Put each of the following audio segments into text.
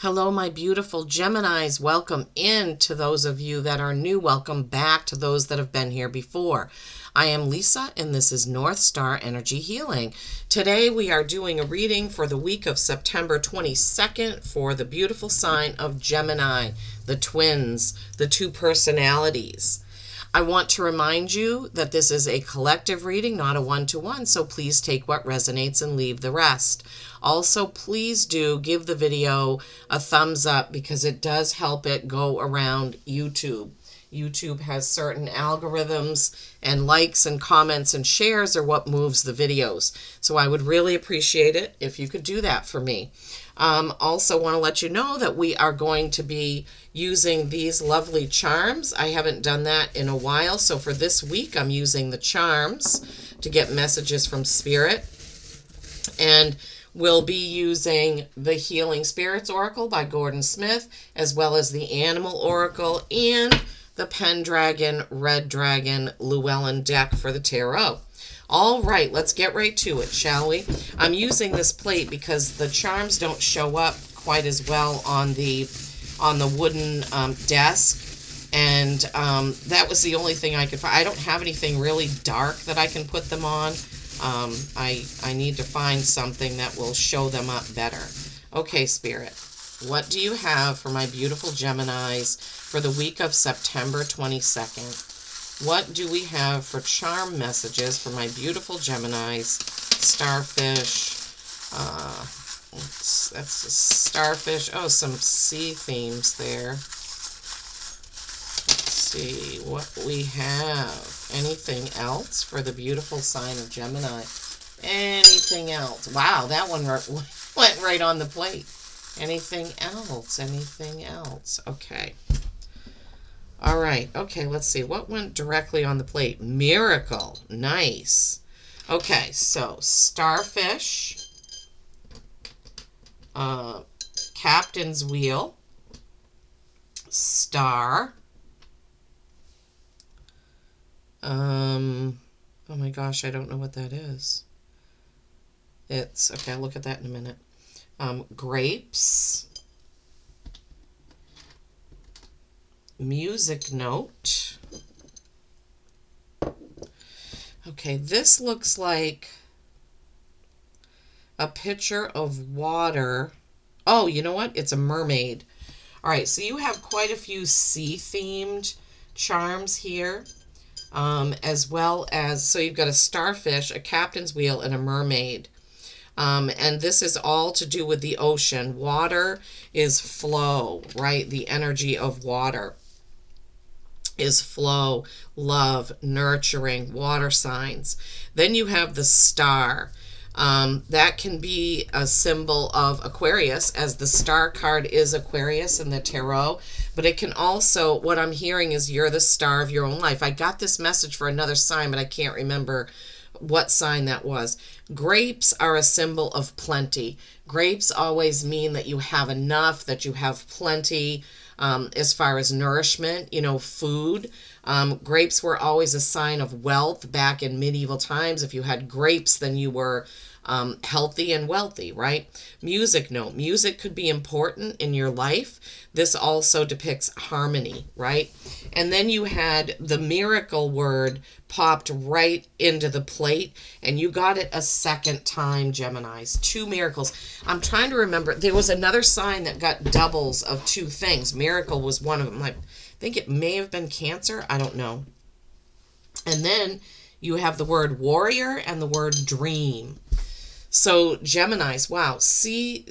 Hello, my beautiful Geminis. Welcome in to those of you that are new. Welcome back to those that have been here before. I am Lisa, and this is North Star Energy Healing. Today, we are doing a reading for the week of September 22nd for the beautiful sign of Gemini, the twins, the two personalities. I want to remind you that this is a collective reading, not a one-to-one, so please take what resonates and leave the rest. Also, please do give the video a thumbs up because it does help it go around YouTube. YouTube has certain algorithms, and likes and comments and shares are what moves the videos. So I would really appreciate it if you could do that for me. Also want to let you know that we are going to be using these lovely charms. I haven't done that in a while, so for this week I'm using the charms to get messages from Spirit. And we'll be using the Healing Spirits Oracle by Gordon Smith, as well as the Animal Oracle and the Pendragon, Red Dragon, Llewellyn deck for the Tarot. All right, let's get right to it, shall we? I'm using this plate because the charms don't show up quite as well on the wooden desk, and that was the only thing I could find. I don't have anything really dark that I can put them on. I need to find something that will show them up better. Okay, Spirit, what do you have for my beautiful Geminis for the week of September 22nd? What do we have for charm messages for my beautiful Geminis? Starfish. That's a starfish. Oh, some sea themes there. Let's see what we have. Anything else for the beautiful sign of Gemini? Anything else? Wow, that one went right on the plate. Anything else? Anything else? Okay. All right. Okay, let's see. What went directly on the plate? Miracle. Nice. Okay, so starfish, captain's wheel, star, oh my gosh, I don't know what that is. It's, okay, I'll look at that in a minute. Grapes, music note. Okay, this looks like a pitcher of water. Oh, you know what? It's a mermaid. All right, so you have quite a few sea-themed charms here, as well as, so you've got a starfish, a captain's wheel, and a mermaid. And this is all to do with the ocean. Water is flow, right? The energy of water is flow, love, nurturing, water signs. Then you have the star. That can be a symbol of Aquarius, as the star card is Aquarius in the tarot. But it can also, what I'm hearing is you're the star of your own life. I got this message for another sign, but I can't remember what sign that was. Grapes are a symbol of plenty. Grapes always mean that you have enough, that you have plenty. As far as nourishment, you know, food. Grapes were always a sign of wealth back in medieval times. If you had grapes, then you were healthy and wealthy, right? Music note. Music could be important in your life. This also depicts harmony, right? And then you had the miracle word popped right into the plate, and you got it a second time, Geminis. Two miracles. I'm trying to remember. There was another sign that got doubles of two things. Miracle was one of them. I think it may have been Cancer. I don't know. And then you have the word warrior and the word dream. So Geminis, wow, sea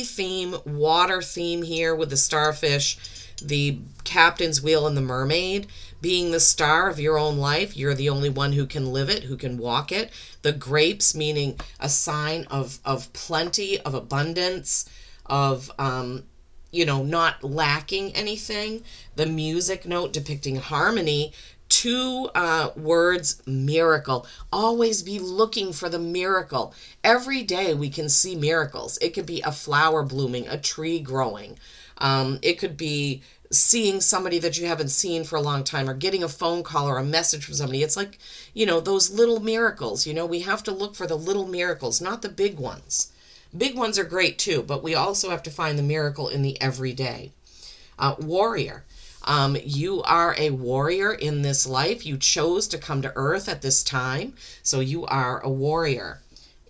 theme, water theme here with the starfish, the captain's wheel, and the mermaid. Being the star of your own life, you're the only one who can live it, who can walk it. The grapes meaning a sign of plenty, of abundance, of not lacking anything. The music note depicting harmony. Two words, miracle. Always be looking for the miracle. Every day we can see miracles. It could be a flower blooming, a tree growing. It could be seeing somebody that you haven't seen for a long time, or getting a phone call or a message from somebody. It's like, those little miracles. We have to look for the little miracles, not the big ones. Big ones are great too, but we also have to find the miracle in the everyday. Warrior. You are a warrior in this life. You chose to come to earth at this time, so you are a warrior.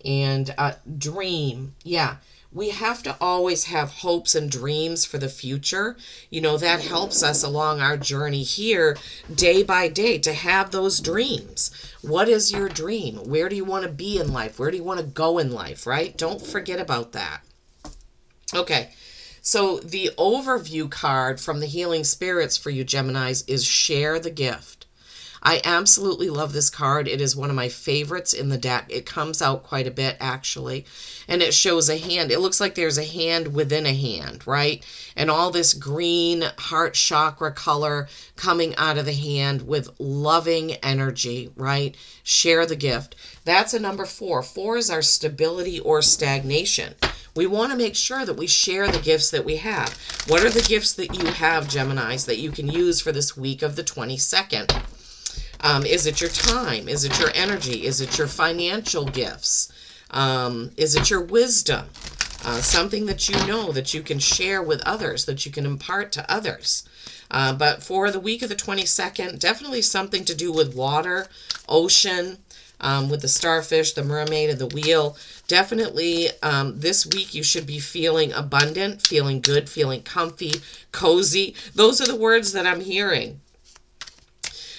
And dream. Yeah, we have to always have hopes and dreams for the future. That helps us along our journey here day by day to have those dreams. What is your dream? Where do you want to be in life? Where do you want to go in life, right? Don't forget about that. Okay. So the overview card from the Healing Spirits for you Geminis is Share the Gift. I absolutely love this card. It is one of my favorites in the deck. It comes out quite a bit, actually. And it shows a hand. It looks like there's a hand within a hand, right? And all this green heart chakra color coming out of the hand with loving energy, right? Share the gift. That's a number 4. 4 is our stability or stagnation. We want to make sure that we share the gifts that we have. What are the gifts that you have, Geminis, that you can use for this week of the 22nd? Is it your time? Is it your energy? Is it your financial gifts? Is it your wisdom? Something that you know that you can share with others, that you can impart to others. But for the week of the 22nd, definitely something to do with water, ocean, with the starfish, the mermaid, and the wheel. Definitely this week you should be feeling abundant, feeling good, feeling comfy, cozy. Those are the words that I'm hearing.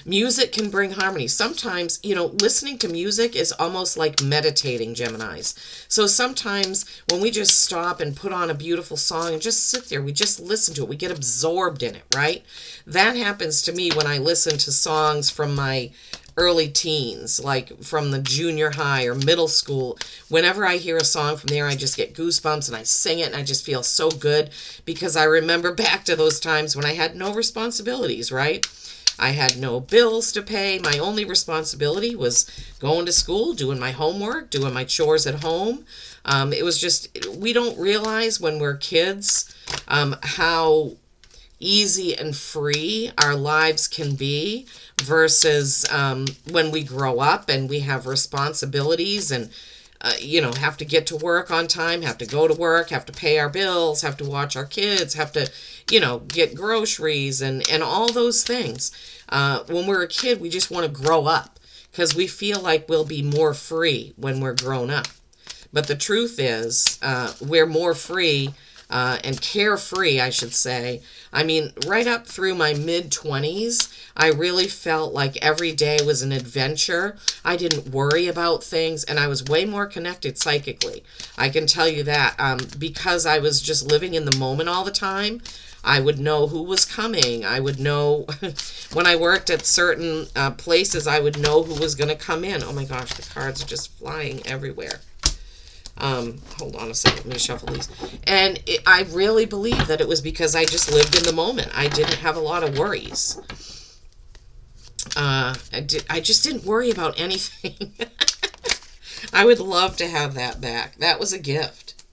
Music can bring harmony. Sometimes, listening to music is almost like meditating, Geminis. So sometimes when we just stop and put on a beautiful song and just sit there, we just listen to it. We get absorbed in it, right? That happens to me when I listen to songs from my early teens, like from the junior high or middle school. Whenever I hear a song from there, I just get goosebumps and I sing it and I just feel so good because I remember back to those times when I had no responsibilities, right? I had no bills to pay. My only responsibility was going to school, doing my homework, doing my chores at home. It was just, we don't realize when we're kids how easy and free our lives can be versus when we grow up and we have responsibilities and have to get to work on time, have to go to work, have to pay our bills, have to watch our kids, have to, get groceries and all those things. When we're a kid, we just want to grow up because we feel like we'll be more free when we're grown up. But the truth is, we're more free and carefree, I should say. I mean, right up through my mid-20s, I really felt like every day was an adventure. I didn't worry about things, and I was way more connected psychically. I can tell you that because I was just living in the moment all the time. I would know who was coming. I would know when I worked at certain places, I would know who was going to come in. Oh my gosh, the cards are just flying everywhere. Hold on a second, let me shuffle these. And I really believe that it was because I just lived in the moment. I didn't have a lot of worries. I just didn't worry about anything. I would love to have that back. That was a gift.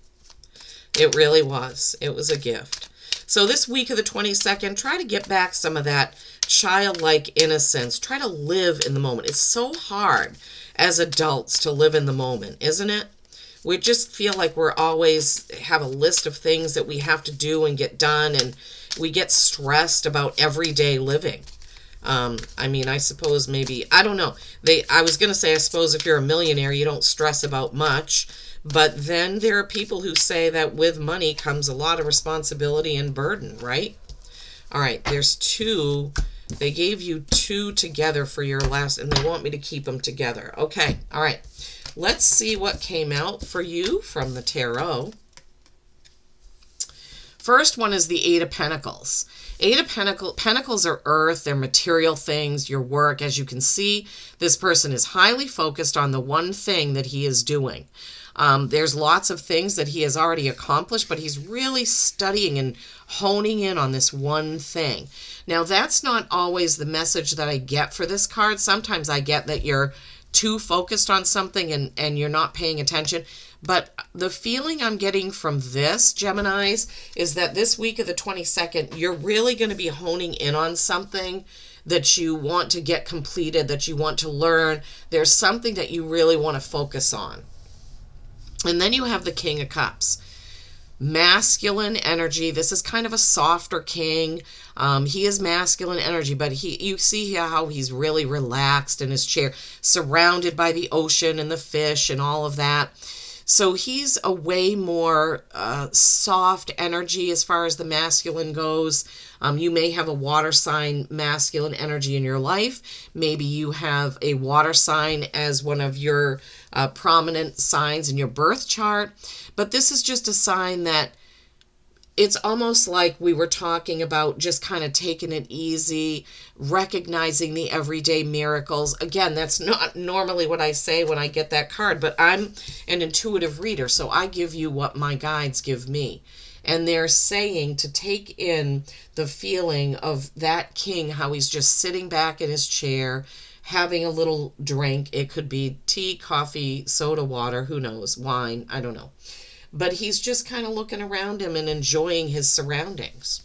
It really was. It was a gift. So this week of the 22nd, try to get back some of that childlike innocence. Try to live in the moment. It's so hard as adults to live in the moment, isn't it? We just feel like we're always have a list of things that we have to do and get done, and we get stressed about everyday living. I suppose maybe, I don't know. I was going to say, I suppose if you're a millionaire, you don't stress about much. But then there are people who say that with money comes a lot of responsibility and burden, right? All right, there's 2. They gave you 2 together for your last, and they want me to keep them together. Okay, all right. Let's see what came out for you from the tarot. First one is the 8 of Pentacles. 8 of Pentacles are earth, they're material things, your work. As you can see, this person is highly focused on the one thing that he is doing. There's lots of things that he has already accomplished, but he's really studying and honing in on this one thing. Now, that's not always the message that I get for this card. Sometimes I get that you're too focused on something and you're not paying attention. But the feeling I'm getting from this, Geminis, is that this week of the 22nd, you're really going to be honing in on something that you want to get completed, that you want to learn. There's something that you really want to focus on. And then you have the King of Cups. Masculine energy. This is kind of a softer king. He is masculine energy, but you see how he's really relaxed in his chair, surrounded by the ocean and the fish and all of that. So he's a way more soft energy as far as the masculine goes. You may have a water sign masculine energy in your life. Maybe you have a water sign as one of your prominent signs in your birth chart. But this is just a sign that it's almost like we were talking about, just kind of taking it easy, recognizing the everyday miracles. Again, that's not normally what I say when I get that card, but I'm an intuitive reader, so I give you what my guides give me. And they're saying to take in the feeling of that king, how he's just sitting back in his chair, having a little drink. It could be tea, coffee, soda, water, who knows, wine, I don't know. But he's just kind of looking around him and enjoying his surroundings.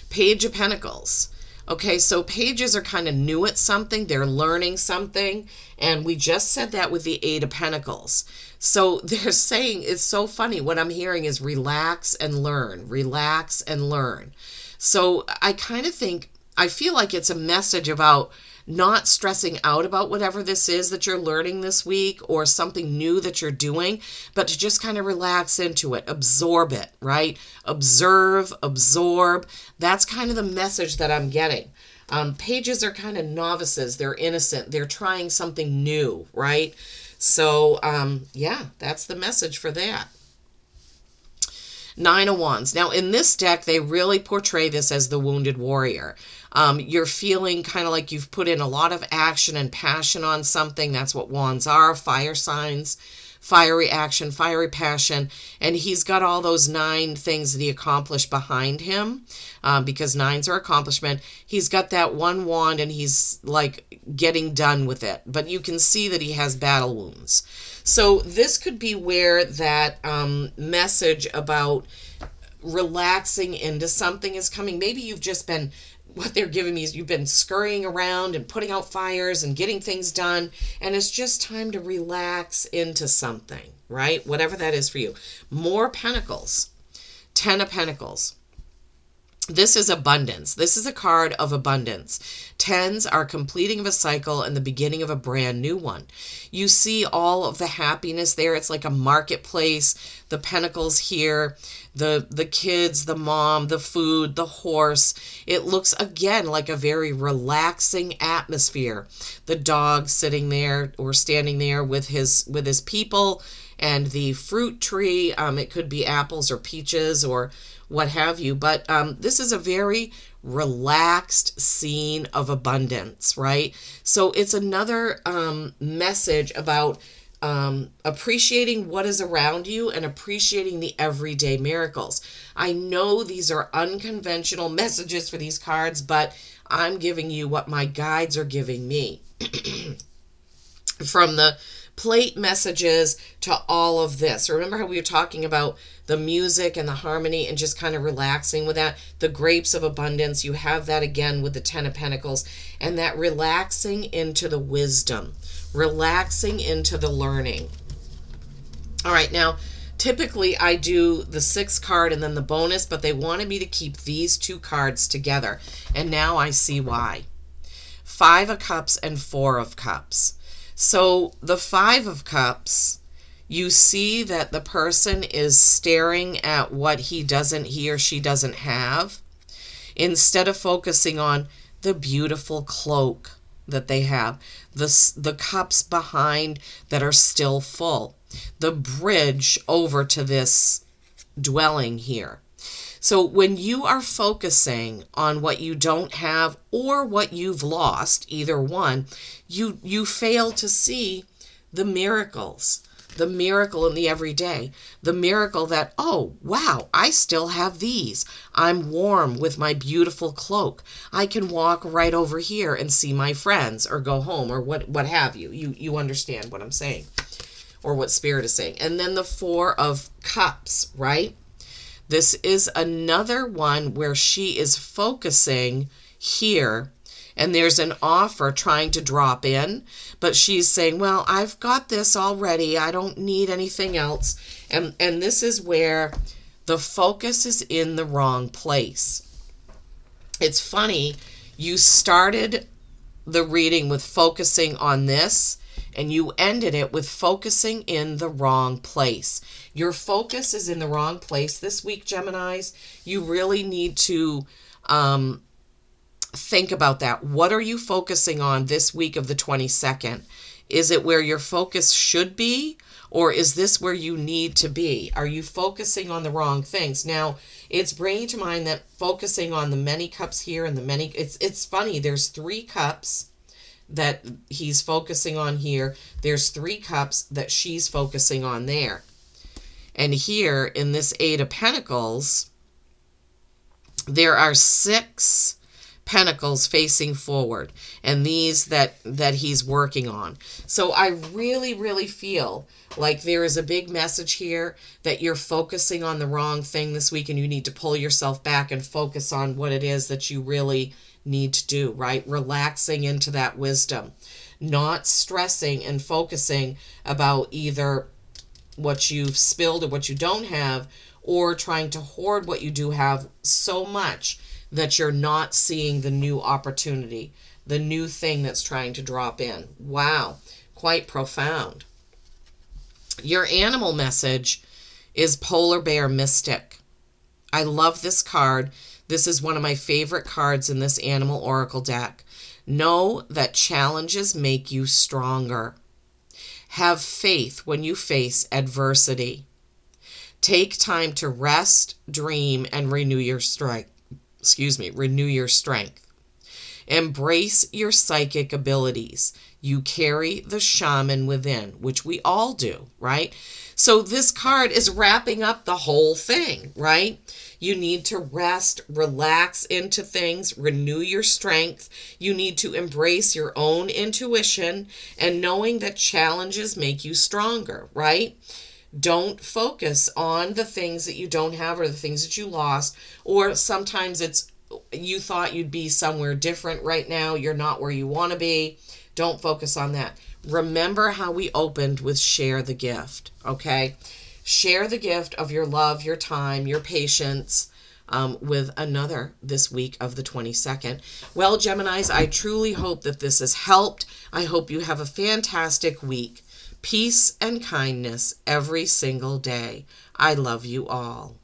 Page of Pentacles. Okay, so pages are kind of new at something. They're learning something. And we just said that with the Eight of Pentacles. So they're saying, it's so funny. What I'm hearing is relax and learn. Relax and learn. So I kind of think, I feel like it's a message about not stressing out about whatever this is that you're learning this week or something new that you're doing, but to just kind of relax into it, absorb it, right? Observe, absorb. That's kind of the message that I'm getting. Pages are kind of novices. They're innocent. They're trying something new, right? So, yeah, that's the message for that. Nine of Wands. Now, in this deck, they really portray this as the wounded warrior. You're feeling kind of like you've put in a lot of action and passion on something. That's what wands are, fire signs, fiery action, fiery passion. And he's got all those 9 things that he accomplished behind him, because 9s are accomplishment. He's got that one wand and he's like getting done with it. But you can see that he has battle wounds. So this could be where that message about relaxing into something is coming. Maybe you've just been, what they're giving me is you've been scurrying around and putting out fires and getting things done, and it's just time to relax into something, right? Whatever that is for you. More Pentacles. 10 of Pentacles. This is abundance. This is a card of abundance. 10s are completing of a cycle and the beginning of a brand new one. You see all of the happiness there. It's like a marketplace. The pentacles here, the kids, the mom, the food, the horse. It looks again like a very relaxing atmosphere. The dog sitting there or standing there with his people, and the fruit tree. It could be apples or peaches or what have you. But this is a very relaxed scene of abundance, right? So it's another message about appreciating what is around you and appreciating the everyday miracles. I know these are unconventional messages for these cards, but I'm giving you what my guides are giving me. From the plate messages to all of this. Remember how we were talking about the music and the harmony and just kind of relaxing with that? The grapes of abundance, you have that again with the 10 of Pentacles, and that relaxing into the wisdom, relaxing into the learning. All right, now, typically I do the 6th card and then the bonus, but they wanted me to keep these 2 cards together, and now I see why. 5 of Cups and 4 of Cups. So the 5 of Cups, you see that the person is staring at what he or she doesn't have, instead of focusing on the beautiful cloak that they have, the cups behind that are still full, the bridge over to this dwelling here. So when you are focusing on what you don't have or what you've lost, either one, you fail to see the miracles, the miracle in the everyday, the miracle that, oh, wow, I still have these. I'm warm with my beautiful cloak. I can walk right over here and see my friends or go home or what have you. You understand what I'm saying or what Spirit is saying. And then the 4 of Cups, right? This is another one where she is focusing here, and there's an offer trying to drop in, but she's saying, well, I've got this already. I don't need anything else. And this is where the focus is in the wrong place. It's funny, you started the reading with focusing on this, and you ended it with focusing in the wrong place. Your focus is in the wrong place this week, Geminis. You really need to think about that. What are you focusing on this week of the 22nd? Is it where your focus should be, or is this where you need to be? Are you focusing on the wrong things? Now, it's bringing to mind that focusing on the many cups here and the many, it's funny, there's 3 cups that he's focusing on here. There's 3 cups that she's focusing on there. And here in this 8 of Pentacles, there are 6 pentacles facing forward, and these that he's working on. So I really feel like there is a big message here that you're focusing on the wrong thing this week, and you need to pull yourself back and focus on what it is that you really need to do, right? Relaxing into that wisdom, not stressing and focusing about either what you've spilled or what you don't have, or trying to hoard what you do have so much that you're not seeing the new opportunity, the new thing that's trying to drop in. Wow, quite profound. Your animal message is Polar Bear Mystic. I love this card. This is one of my favorite cards in this Animal Oracle deck. Know that challenges make you stronger. Have faith when you face adversity. Take time to rest, dream, and renew your strength. Renew your strength. Embrace your psychic abilities. You carry the shaman within, which we all do, right? So this card is wrapping up the whole thing, right? You need to rest, relax into things, renew your strength. You need to embrace your own intuition and knowing that challenges make you stronger, right? Don't focus on the things that you don't have or the things that you lost, or sometimes it's you thought you'd be somewhere different right now. You're not where you want to be. Don't focus on that. Remember how we opened with share the gift, okay? Share the gift of your love, your time, your patience with another this week of the 22nd. Well, Geminis, I truly hope that this has helped. I hope you have a fantastic week. Peace and kindness every single day. I love you all.